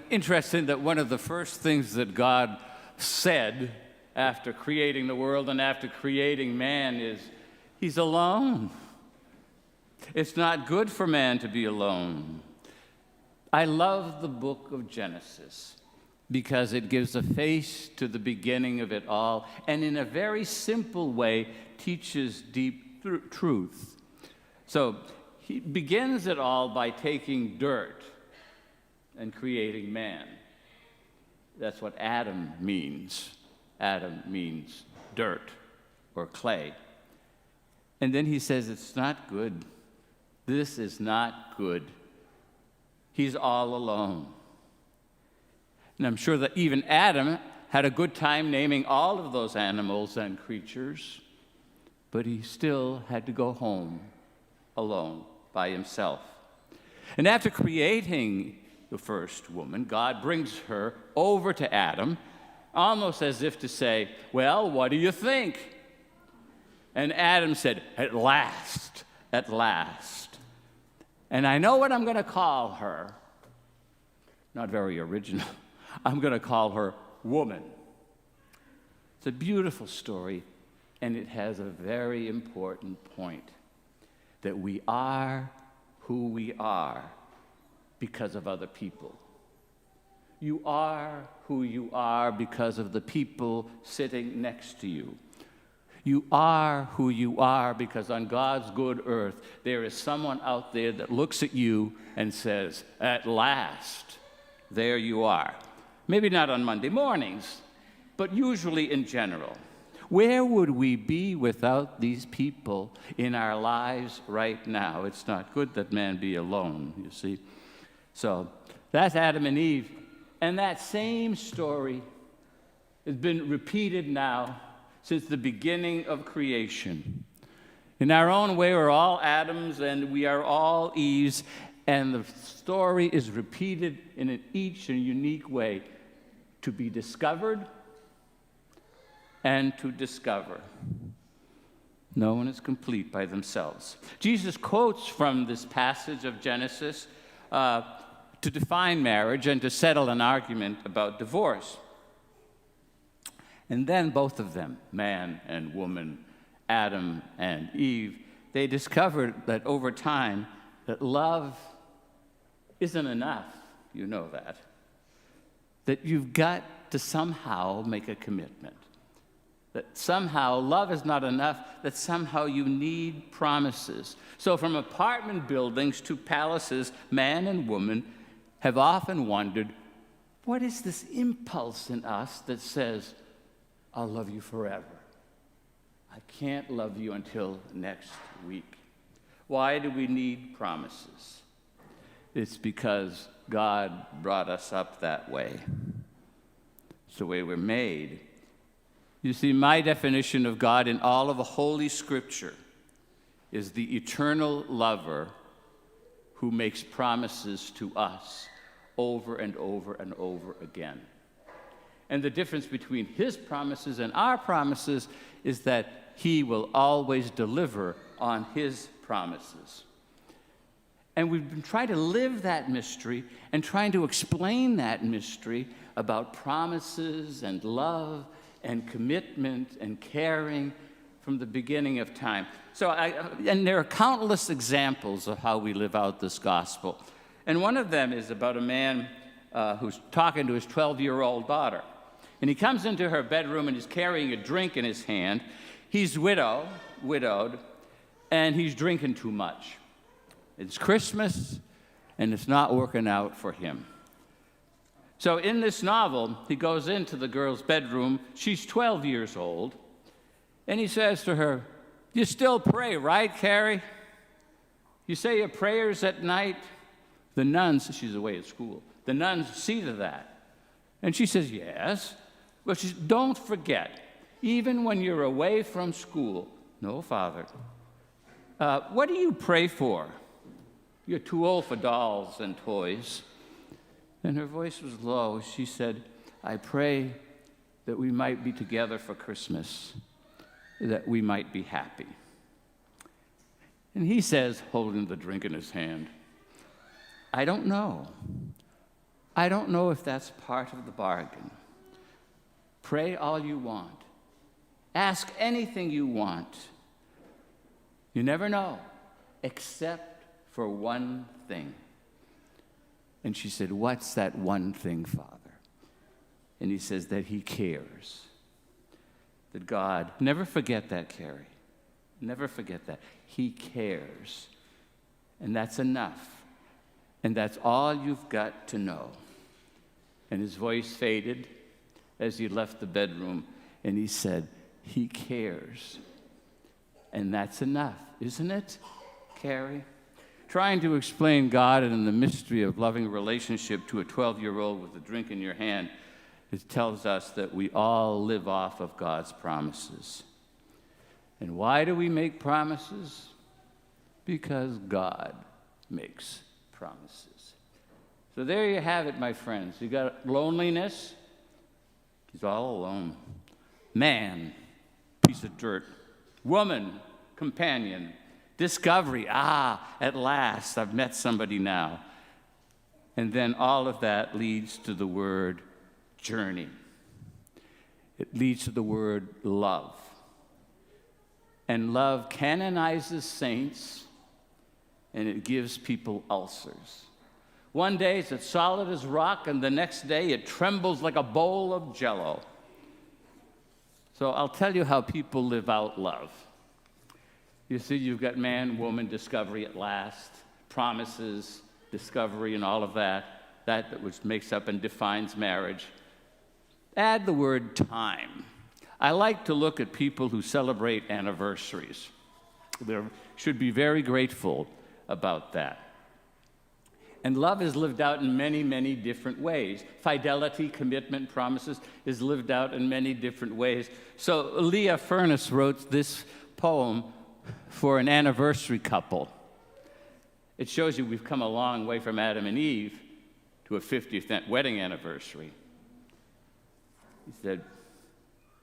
Interesting that one of the first things that God said after creating the world and after creating man is, he's alone. It's not good for man to be alone. I love the book of Genesis because it gives a face to the beginning of it all, and in a very simple way teaches deep truth. So he begins it all by taking dirt and creating man. That's what Adam means. Adam means dirt or clay. And then he says, it's not good. This is not good. He's all alone. And I'm sure that even Adam had a good time naming all of those animals and creatures, but he still had to go home alone by himself. And after creating the first woman, God brings her over to Adam, almost as if to say, well, what do you think? And Adam said, at last, at last. And I know what I'm going to call her. Not very original. I'm going to call her woman. It's a beautiful story, and it has a very important point, that we are who we are because of other people. You are who you are because of the people sitting next to you. You are who you are because on God's good earth, there is someone out there that looks at you and says, at last, there you are. Maybe not on Monday mornings, but usually in general. Where would we be without these people in our lives right now? It's not good that man be alone, you see. So that's Adam and Eve. And that same story has been repeated now since the beginning of creation. In our own way, we're all Adams and we are all Eves, and the story is repeated in each and unique way to be discovered and to discover. No one is complete by themselves. Jesus quotes from this passage of Genesis to define marriage and to settle an argument about divorce. And then both of them, man and woman, Adam and Eve, they discovered that over time that love isn't enough. You know that. That you've got to somehow make a commitment. That somehow love is not enough, that somehow you need promises. So from apartment buildings to palaces, man and woman have often wondered, what is this impulse in us that says, I'll love you forever? I can't love you until next week. Why do we need promises? It's because God brought us up that way. It's the way we're made. You see, my definition of God in all of the Holy Scripture is the eternal lover who makes promises to us over and over and over again. And the difference between his promises and our promises is that he will always deliver on his promises. And we've been trying to live that mystery and trying to explain that mystery about promises and love and commitment and caring from the beginning of time. And there are countless examples of how we live out this gospel. And one of them is about a man who's talking to his 12-year-old daughter. And he comes into her bedroom and he's carrying a drink in his hand. He's widowed, and he's drinking too much. It's Christmas, and it's not working out for him. So in this novel, he goes into the girl's bedroom. She's 12 years old. And he says to her, you still pray, right, Carrie? You say your prayers at night? The nuns, she's away at school, the nuns see to that. And she says, yes. But she says, don't forget, even when you're away from school, no, Father, what do you pray for? You're too old for dolls and toys. And her voice was low. She said, I pray that we might be together for Christmas, that we might be happy. And he says, holding the drink in his hand, I don't know. I don't know if that's part of the bargain. Pray all you want. Ask anything you want. You never know, except for one thing. And she said, what's that one thing, Father? And he says that he cares. That God, never forget that, Carrie. Never forget that. He cares. And that's enough. And that's all you've got to know. And his voice faded as he left the bedroom, and he said, he cares. And that's enough, isn't it, Carrie? Trying to explain God and the mystery of loving relationship to a 12-year-old with a drink in your hand, it tells us that we all live off of God's promises. And why do we make promises? Because God makes promises. So there you have it, my friends. You got loneliness. He's all alone. Man, piece of dirt. Woman, companion. Discovery, at last, I've met somebody now. And then all of that leads to the word journey. It leads to the word love. And love canonizes saints, and it gives people ulcers. One day it's as solid as rock, and the next day it trembles like a bowl of Jell-O. So I'll tell you how people live out love. You see, you've got man, woman, discovery at last, promises, discovery, and all of that which makes up and defines marriage. Add the word time. I like to look at people who celebrate anniversaries. They should be very grateful about that. And love is lived out in many, many different ways. Fidelity, commitment, promises is lived out in many different ways. So Leah Furness wrote this poem for an anniversary couple. It shows you we've come a long way from Adam and Eve to a 50th wedding anniversary. He said,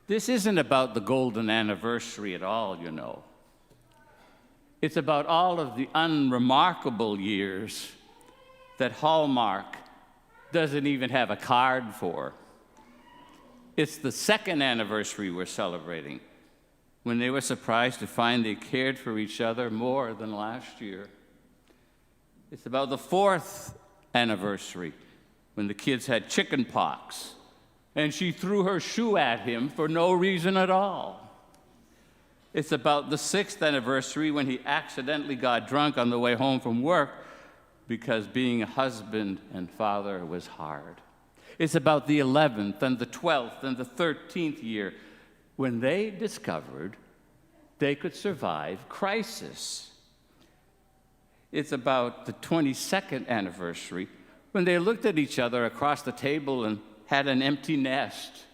this isn't about the golden anniversary at all, you know. It's about all of the unremarkable years that Hallmark doesn't even have a card for. It's the second anniversary we're celebrating, when they were surprised to find they cared for each other more than last year. It's about the fourth anniversary, when the kids had chicken pox, and she threw her shoe at him for no reason at all. It's about the sixth anniversary, when he accidentally got drunk on the way home from work because being a husband and father was hard. It's about the 11th and the 12th and the 13th year, when they discovered they could survive crisis. It's about the 22nd anniversary, when they looked at each other across the table and had an empty nest.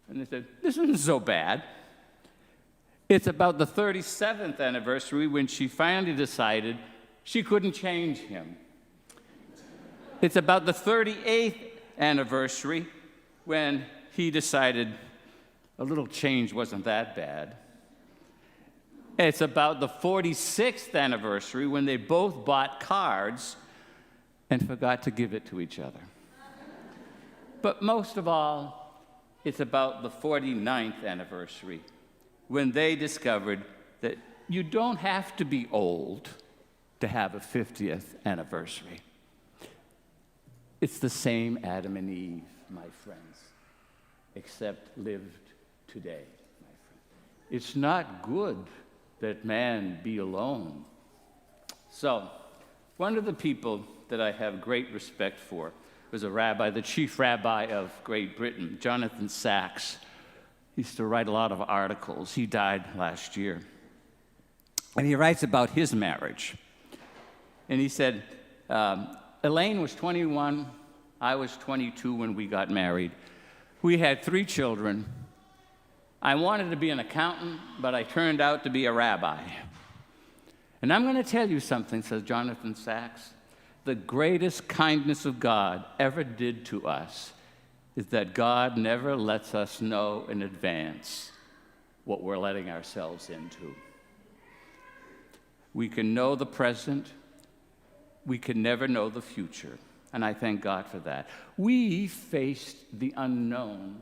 And they said, this isn't so bad. It's about the 37th anniversary, when she finally decided she couldn't change him. It's about the 38th anniversary, when he decided a little change wasn't that bad. It's about the 46th anniversary, when they both bought cards and forgot to give it to each other. But most of all, it's about the 49th anniversary, when they discovered that you don't have to be old to have a 50th anniversary. It's the same Adam and Eve, my friends, except lived today, my friend. It's not good that man be alone. So, one of the people that I have great respect for was a rabbi, the chief rabbi of Great Britain, Jonathan Sacks. He used to write a lot of articles. He died last year. And he writes about his marriage. And he said, Elaine was 21, I was 22 when we got married. We had 3 children. I wanted to be an accountant, but I turned out to be a rabbi. And I'm going to tell you something, says Jonathan Sacks. The greatest kindness of God ever did to us is that God never lets us know in advance what we're letting ourselves into. We can know the present. We can never know the future. and I thank God for that. We faced the unknown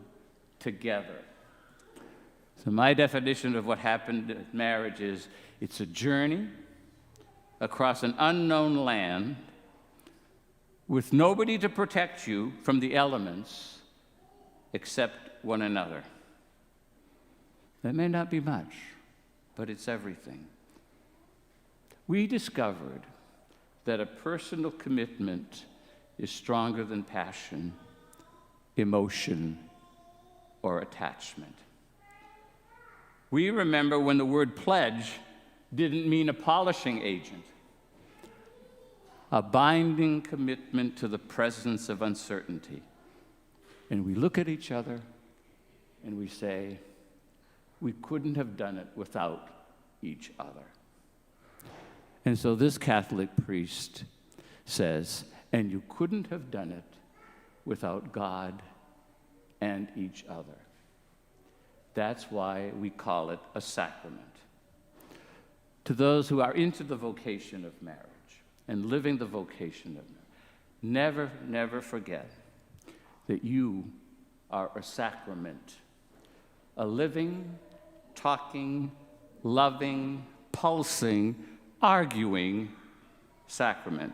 together. So my definition of what happened in marriage is it's a journey across an unknown land with nobody to protect you from the elements except one another. That may not be much, but it's everything. We discovered that a personal commitment is stronger than passion, emotion, or attachment. We remember when the word pledge didn't mean a polishing agent, a binding commitment to the presence of uncertainty. And we look at each other and we say, we couldn't have done it without each other. And so this Catholic priest says, and you couldn't have done it without God and each other. That's why we call it a sacrament. To those who are into the vocation of marriage and living the vocation of marriage, never, never forget that you are a sacrament, a living, talking, loving, pulsing, arguing sacrament,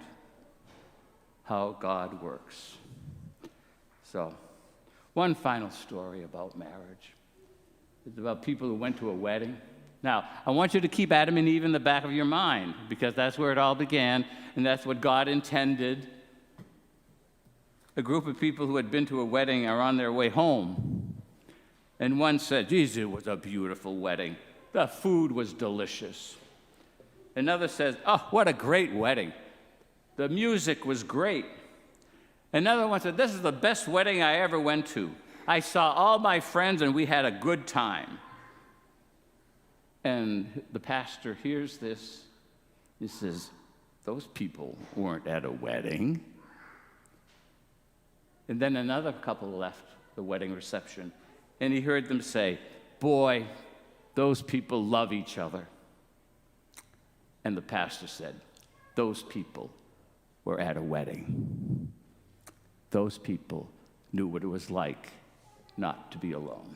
how God works. So, one final story about marriage. It's about people who went to a wedding. Now, I want you to keep Adam and Eve in the back of your mind, because that's where it all began, and that's what God intended. A group of people who had been to a wedding are on their way home. And one said, geez, it was a beautiful wedding. The food was delicious. Another says, oh, what a great wedding. The music was great. Another one said, this is the best wedding I ever went to. I saw all my friends and we had a good time. And the pastor hears this. He says, those people weren't at a wedding. And then another couple left the wedding reception, and he heard them say, boy, those people love each other. And the pastor said, those people were at a wedding. Those people knew what it was like not to be alone.